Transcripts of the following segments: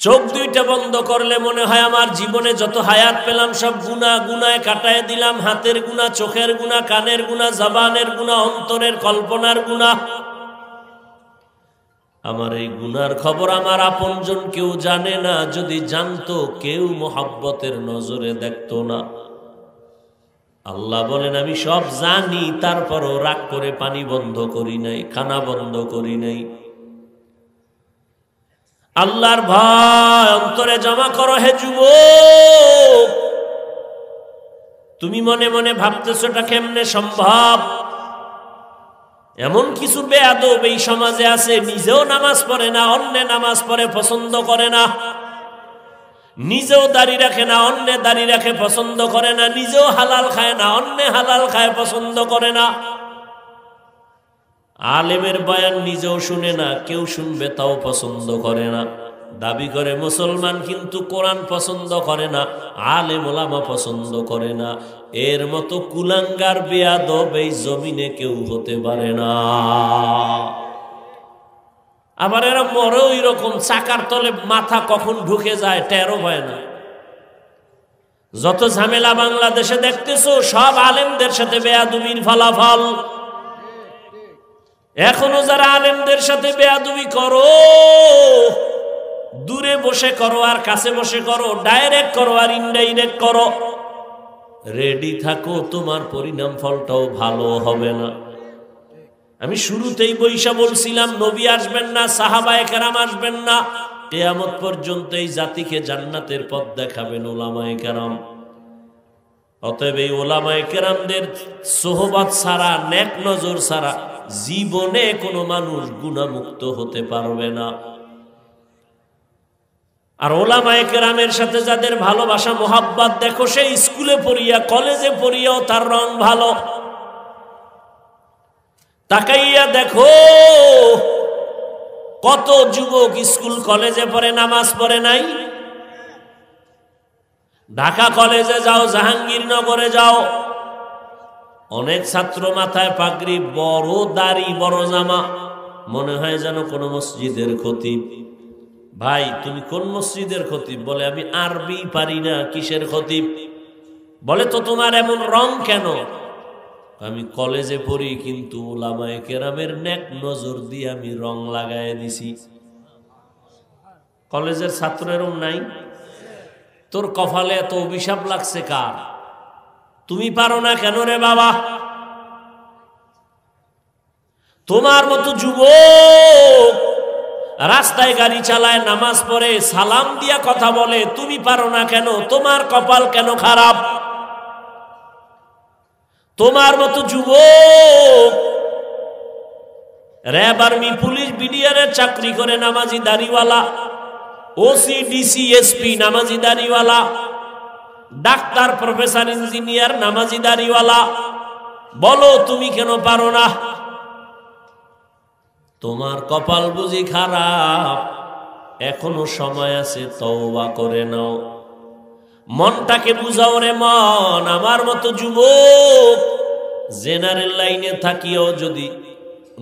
চোখ দুইটা বন্ধ করলে মনে হয় আমার জীবনে যত হায়াত পেলাম সব গুনাহ গুনায় কাটায় দিলাম। হাতের গুনাহ, চোখের গুনাহ, কানের গুনাহ, জবানের গুনাহ, অন্তরের কল্পনার গুনাহ। আমার এই গুনার খবর আমার আপনজন কেউ জানে না। যদি জানতো কেউ মোহাব্বতের নজরে দেখতো না। আল্লাহ বলেন আমি সব জানি, তারপরও রাগ করে পানি বন্ধ করি নাই, খানা বন্ধ করি নাই। আল্লাহর ভয় অন্তরে জমা করো হে যুবক। তুমি মনে মনে ভাবতেছো এটা কেমনে সম্ভব? এমন কিছু বেয়াদব এই সমাজে আছে, নিজেও নামাজ পড়ে না, অন্য নামাজ পড়ে পছন্দ করে না। নিজেও দাড়ি রাখে না, অন্য দাড়ি রাখে পছন্দ করে না। নিজেও হালাল খায় না, অন্য হালাল খায় পছন্দ করে না। আলেমের বয়ান নিজেও শুনে না, কেউ শুনবে তাও পছন্দ করে না। দাবি করে মুসলমান, কিন্তু কোরআন পছন্দ করে না, আলেম ওলামা পছন্দ করে না। এর মতো কুলাঙ্গার বেয়াদব এই জমিনে কেউ হতে পারে না। আবার এরা মরেও এরকম, চাকার তলে মাথা কখন ঢুকে যায় টেরও হয় না। যত ঝামেলা বাংলাদেশে দেখতেছো সব আলেমদের সাথে বেয়াদবির ফলাফল। এখনো যারা আলেমদের সাথে বেয়াদবি করো, দূরে বসে করো আর কাছে বসে করো, ডাইরেক্ট করো আর ইনডাইরেক্ট করো, রেডি থাকো, তোমার পরিণাম ফলটাও ভালো হবে না। আমি শুরুতেই বৈশা বলছিলাম নবী আসবেন না, সাহাবায়ে কেরাম আসবেন না, কিয়ামত পর্যন্ত এই জাতিকে জান্নাতের পথ দেখাবেন উলামায়ে কেরাম। অতএব এই উলামায়ে কেরামদের সোহবত ছাড়া, নেক নজর ছাড়া জীবনে কোনো মানুষ গুনাহমুক্ত হতে পারবে না। আর উলামায়ে কেরামের সাথে যাদের ভালোবাসা মোহাব্বত দেখো, সে স্কুলে পড়িয়া কলেজে পড়িয়াও তার রং ভালো। তাকাইয়া দেখো কত যুবক স্কুল কলেজে পড়ে নামাজ পড়ে নাই। ঢাকা কলেজে যাও, জাহাঙ্গীরনগরে যাও, অনেক ছাত্র মাথায় পাগড়ি, বড় দাড়ি, বড় জামা, মনে হয় যেন কোন মসজিদের খতিব। ভাই তুমি কোন মসজিদের খতিব? বলে আমি আরবি পারি না। কিসের খতিব? বলে তো তোমার এমন রং কেন? আমি কলেজে পড়ি, কিন্তু উলামায়ে কেরামের নেক নজর দিয়ে আমি রং লাগায় দিছি। কলেজের ছাত্রেরও নাই? তোর কপালে এত অভিশাপ লাগছে কার? তুমি পারো না কেন রে বাবা? তোমার মতো যুবক রাস্তায় গাড়ি চালায়, নামাজ পড়ে, সালাম দিয়া কথা বলে, তুমি পারো না কেন? তোমার কপাল কেন খারাপ? তোমার মতো যুবক র‍্যাব, আর্মি, পুলিশ, বিডিআরের চাকরি করে, নামাজি দাড়িওয়ালা, ওসি, ডিসি, এসপি নামাজি দাড়িওয়ালা, ডাক্তার, প্রফেসর, ইঞ্জিনিয়ার নামাজি দাড়িওয়ালা, বলো তুমি কেন পারো না? তোমার কপাল বুঝি খারাপ? এখনো সময় আছে, তওবা করে নাও, মনটাকে বুঝাও রে মন। আমার মতো যুবক জেনারেল লাইনে থাকিও যদি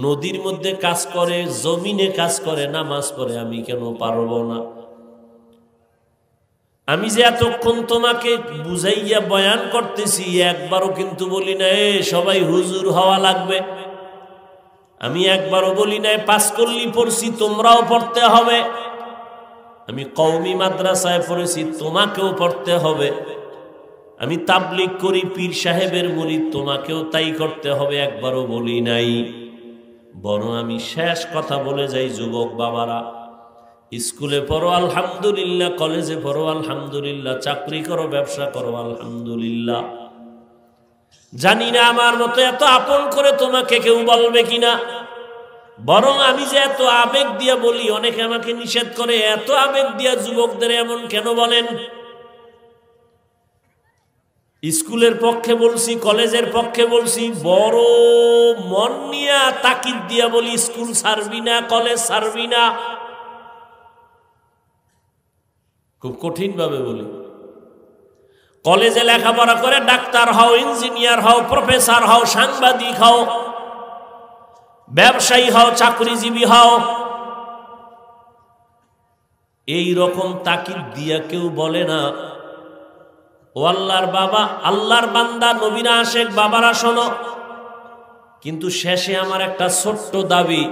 নদীর মধ্যে কাজ করে, জমিনে কাজ করে, নামাজ পড়ে, আমি কেন পারবো না? আমি যে এতক্ষণ তোমাকে বুঝাইয়া বয়ান করতেছি, একবারও কিন্তু বলি না এ সবাই হুজুর হওয়া লাগবে। আমি একবারও বলি নাই পাঁচকল্লি পড়ছি তোমরাও পড়তে হবে। আমি কওমি মাদ্রাসায় পড়েছি, তোমাকেও পড়তে হবে। আমি তাবলীগ করি, পীর সাহেবের মুরিদ, তোমাকেও তাই করতে হবে। একবারও বলি নাই। বরং আমি শেষ কথা বলে যাই, যুবক বাবারা, স্কুলে পড়ো আলহামদুলিল্লাহ, কলেজে পড়ো আলহামদুলিল্লাহ, চাকরি করো, ব্যবসা করো আলহামদুলিল্লাহ। জানি না আমার মতো এত আপন করে তোমাকে কেউ বলবে কিনা। বরং আমি যে এত আবেগ দিয়া বলি, অনেকে আমাকে নিষেধ করে, এত আবেগ দিয়া যুবকদের এমন কেন বলেন? স্কুলের পক্ষে বলছি, কলেজের পক্ষে বলছি, বড় মন নিয়া তাকিদ দিয়া বলি, স্কুল ছাড়বি না, কলেজ ছাড়বি না। খুব কঠিন ভাবে বলি। কলেজে লেখাপড়া করে ডাক্তার হও, ইঞ্জিনিয়ার হও, প্রফেসর হও, সাংবাদিক হও, ব্যবসায়ী হও, চাকরিজীবী হও, এই রকম তাকিদ দিয়া কেউ বলে না, ও আল্লাহর বাবা, আল্লাহর বান্দা, নবীরা আশেক, বাবারা শোনো, কিন্তু শেষে আমার একটা ছোট্ট দাবি,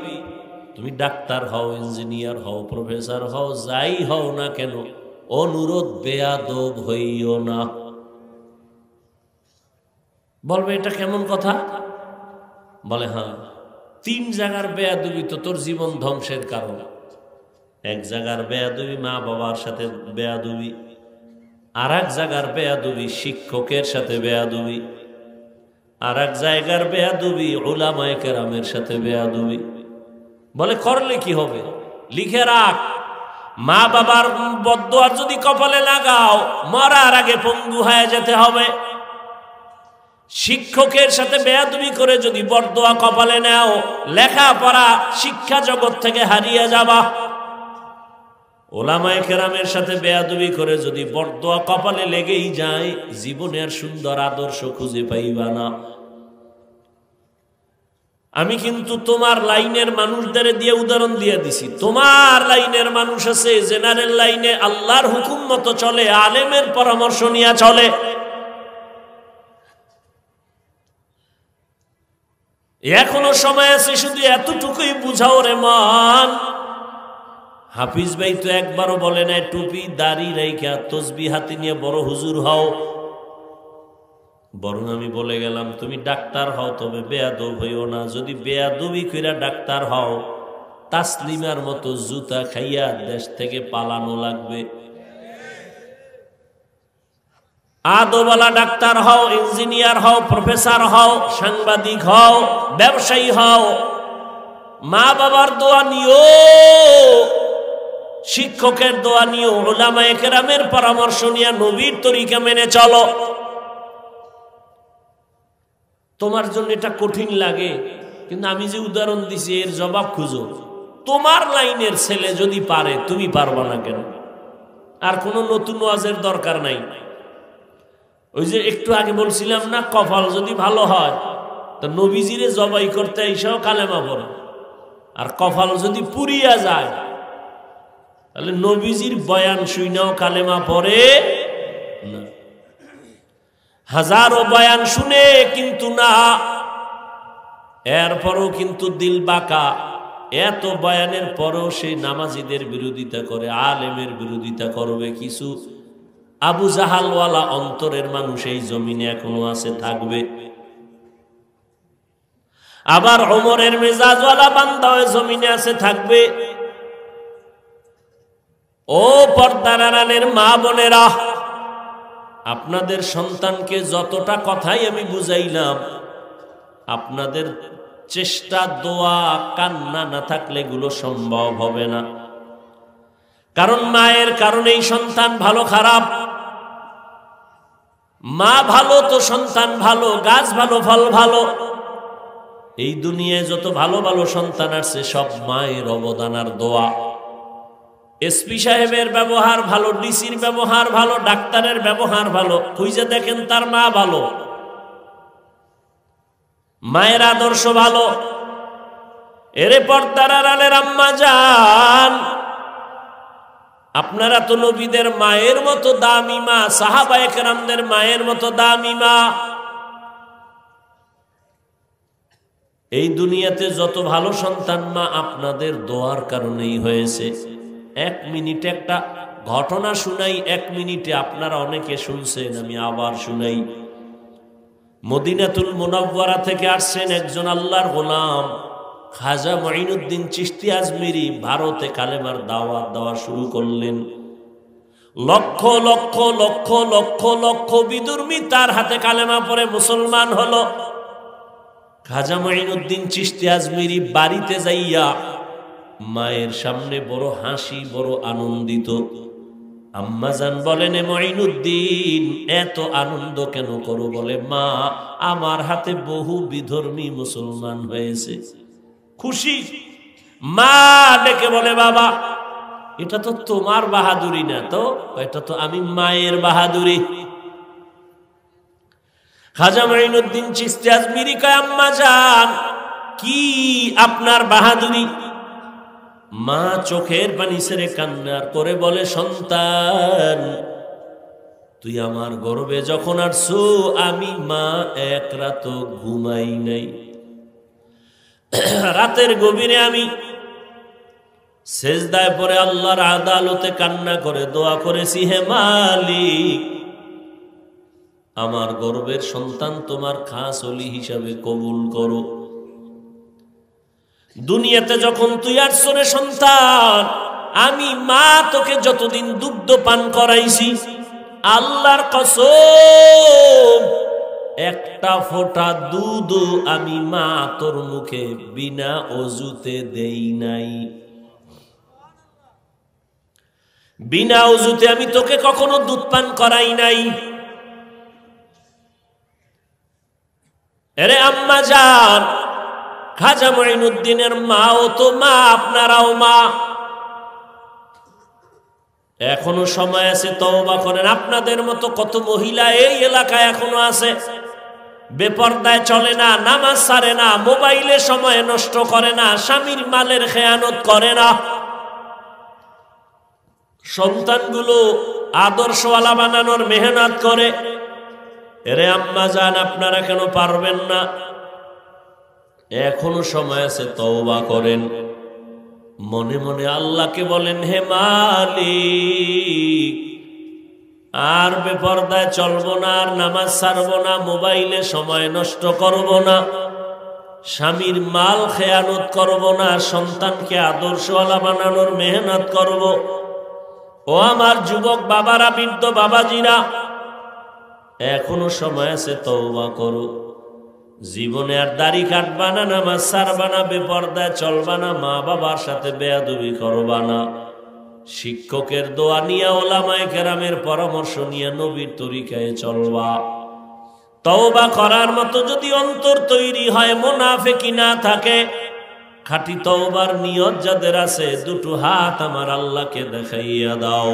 তুমি ডাক্তার হও, ইঞ্জিনিয়ার হও, প্রফেসর হও, যাই হও না কেন, অনুরোধ বেয়াদব হইও না। বলবে এটা কেমন কথা? বলে হ্যাঁ, 3 জায়গার বেয়াদবি তো তোর জীবন ধ্বংসের কারণ। এক জায়গার বেয়াদবি মা বাবার সাথে বেয়াদবি, আর এক জায়গার বেয়াদবি শিক্ষকের সাথে বেয়াদবি, আর এক জায়গার বেয়াদবি উলামায়ে কেরামের সাথে বেয়াদবি। বলে করলে কি হবে? লিখে রাখ, মা বাবার বদদুয়া যদি কপালে লাগাও, মরার আগে পঙ্গু হয়ে যেতে হবে। শিক্ষকের সাথে বেয়াদবি করে যদি বদদুয়া কপালে নাও, লেখাপড়া শিক্ষা জগৎ থেকে হারিয়ে যাবা। উলামায়ে কেরামের সাথে বেয়াদবি করে যদি বদদুয়া কপালে লেগেই যায়, জীবনের সুন্দর আদর্শ খুঁজে পাইবা না। আমি কিন্তু তোমার লাইনের মানুষদের দিয়ে উদাহরণ দিয়ে দিছি। তোমার লাইনের মানুষ আছে, জেনারেল লাইনে আল্লাহর হুকুম মতো চলে, আলেমের পরামর্শ নিয়ে চলে। এখনো সময় আছে, শুধু এতটুকুই বুঝাও রে মন। হাফিজ ভাই তো একবারও বলে নাই টুপি দাড়ি রেখা তসবিহ হাতে নিয়ে বড় হুজুর হও, বরং আমি বলে গেলাম তুমি ডাক্তার হও, তবে বেয়াদব হইও না। যদি বেয়াদবি কইরা ডাক্তার হও, তাসলিমার মতো জুতা খাইয়া দেশ থেকে পালানো লাগবে। আদবওয়ালা ডাক্তার হও, ইঞ্জিনিয়ার হও, প্রফেসর হও, সাংবাদিক হও, ব্যবসায়ী হও, মা বাবার দোয়া নিও, শিক্ষকের দোয়া নিও, উলামায়ে কেরামের পরামর্শ নিয়ে নবীর তরিকা মেনে চলো। তোমার জন্য এটা কঠিন লাগে, কিন্তু আমি যে উদাহরণ দিছি এর জবাব খুঁজো। তোমার লাইনের ছেলে যদি পারে, তুমি পারবা না কেন? আর কোনো নতুন ওয়াজের দরকার নাই। ওই যে একটু আগে বলছিলাম না, কপাল যদি ভালো হয় তো নবীজিরে জবাই করতে এসেও কালেমা পড়ে, আর কপাল যদি পুরিয়া যায় তাহলে নবীজির বয়ান শুইনাও কালেমা পড়ে না। হাজারো বয়ান শুনে কিন্তু না, এরপরও কিন্তু দিল বাঁকা। এত বয়ানের পরও সে নামাজিদের বিরোধিতা করে, আলেমের বিরোধিতা করবে। কিছু আবু জাহালওয়ালা অন্তরের মানুষ এই জমিনে এখনো আছে, থাকবে। আবার ওমরের মেজাজওয়ালা বান্দা ওই জমিনে আছে, থাকবে। ও পর্দার আড়ালের মা বোনেরা, আপনাদের সন্তানকে যতটা কথাই আমি বুঝাইলাম, আপনাদের চেষ্টা, দোয়া, কান্না না থাকলে এগুলো সম্ভব হবে না। কারণ মায়ের কারণেই সন্তান ভালো খারাপ। মা ভালো তো সন্তান ভালো, গাছ ভালো, ফল ভালো। এই দুনিয়ায় যত ভালো ভালো সন্তান আছে, সব মায়ের অবদান আর দোয়া। এসপি সাহেবের ব্যবহার ভালো, ডিসির ব্যবহার ভালো, ডাক্তারের ব্যবহার ভালো, খুঁজে দেখেন তার মা ভালো, মায়ের আদর্শ ভালো। এরে পর্দার আড়ালের আম্মা জান, আপনারা তো নবীদের মায়ের মতো দামি মা, সাহাবায়ে কেরামদের মায়ের মতো দামি মা। এই দুনিয়াতে যত ভালো সন্তান মা, আপনাদের দোয়ার কারণেই হয়েছে। 1 মিনিটে একটা ঘটনা শুনাই, 1 মিনিটে আপনারা অনেকে শুনছেন, আমি আবার শুনাই। মদিনাতুল মুনাওয়ারা থেকে আসছেন একজন আল্লাহর গোলাম, খাজা মঈনুদ্দিন চিশতি আজমিরি। ভারতে কালেমার দাওয়াত দেওয়া শুরু করলেন। লক্ষ লক্ষ লক্ষ লক্ষ লক্ষ বিদুর্মী তার হাতে কালেমা পড়ে মুসলমান হলো। খাজা মঈনুদ্দিন চিশতি আজমিরি বাড়িতে যাইয়া মায়ের সামনে বড় হাসি, বড় আনন্দিত। আম্মাজান বলেন, মঈনুদ্দিন এত আনন্দ কেন করো? বলে, মা, আমার হাতে বহু বিধর্মী মুসলমান হয়েছে। খুশি। মা ডেকে বলে, বাবা, এটা তো তোমার বাহাদুরি না, তো এটা তো আমি মায়ের বাহাদুরি। খাজা মঈনুদ্দিন চিশতি আজমিরি কয়, আম্মাজান, কি আপনার বাহাদুরি? মা চোখের পানি ছেড়ে কান্না করে বলে, সন্তান তুই আমার গর্ভে যখন আসছো আমি মা এক রাত ঘুমাই নাই। রাতের গভীরে আমি সেজদায় পড়ে আল্লাহর আদালতে কান্না করে দোয়া করেছি, হে মালিক আমার গর্ভের সন্তান তোমার খাস ওলি হিসাবে কবুল করো। দুনিয়াতে যখন তুই আসছো রে সন্তান, আমি মা তোকে যতদিন দুগ্ধ পান করাইছি, আল্লাহর কসম একটা ফোঁটা দুধও আমি মা তোর মুখে বিনা ওযুতে দেই নাই। বিনা ওযুতে আমি তোকে কখনো দুধ পান করাই নাই। আরে আম্মা জান, খাজা মঈনুদ্দিনের মাও তো মা, আপনারাও মা। এখনো সময় আছে, তওবা করেন। আপনাদের মতো কত মহিলা এই এলাকায় এখনো আছে, বেপরদায় চলে না, নামাজ ছাড়ে না, মোবাইলে সময় নষ্ট করে না, স্বামীর মালের খেয়ানত করে না, সন্তানগুলো আদর্শওয়ালা বানানোর মেহনত করে। এরে আম্মা জান, আপনারা কেন পারবেন না? এখনো সময় আছে, তওবা করেন। মনে মনে আল্লাহকে বলেন, হে মালিক আর বেপরদায় চলবো না, আর নামাজ ছাড়বো না, মোবাইলে সময় নষ্ট করব না, স্বামীর মাল খেয়ানত করব না, সন্তানকে আদর্শওয়ালা বানানোর মেহনত করব। ও আমার যুবক বাবারা, বৃদ্ধ বাবাজিরা, এখনো সময় আছে, তওবা করো। জীবনে আর দাড়ি কাটবা না, নামাজ ছাড়বা না, বেপরদায় চলবা না, মা বাবার সাথে বেয়াদবি করবা না, শিক্ষকের দোয়া নিয়ে, ওলামায়ে কেরামের পরামর্শ নিয়ে নবীর তরিকায় চলবা। তওবা করার মতো যদি অন্তর তৈরি হয়, মুনাফিকি না থাকে, খাঁটি তওবার নিয়ত যাদের আছে, দুটো হাত আমার আল্লাহকে দেখাইয়া দাও।